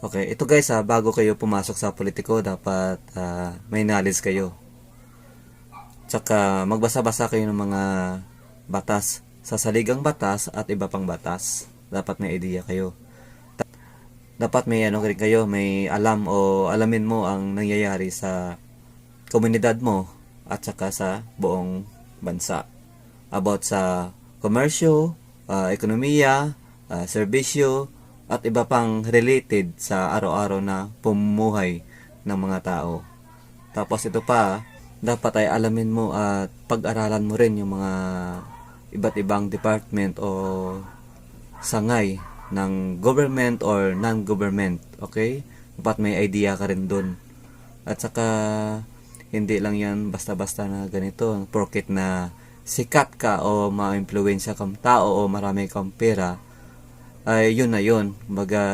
Okay, ito guys, bago kayo pumasok sa politiko, dapat may knowledge kayo. Tsaka magbasa-basa kayo ng mga batas, sa saligang batas at iba pang batas. Dapat may idea kayo. Dapat may ano rin kayo, may alam o alamin mo ang nangyayari sa komunidad mo at saka sa buong bansa. About sa komersyo, ekonomiya, serbisyo, at iba pang related sa araw-araw na pamumuhay ng mga tao. Tapos ito pa, dapat ay alamin mo at pag-aralan mo rin yung mga iba't ibang department o sangay ng government or non-government. Okay? Dapat may idea ka rin dun. At saka, hindi lang yan basta-basta na ganito. Porket na sikat ka o ma-influensya kang tao o marami kang pera, ay yun na yun. Baga,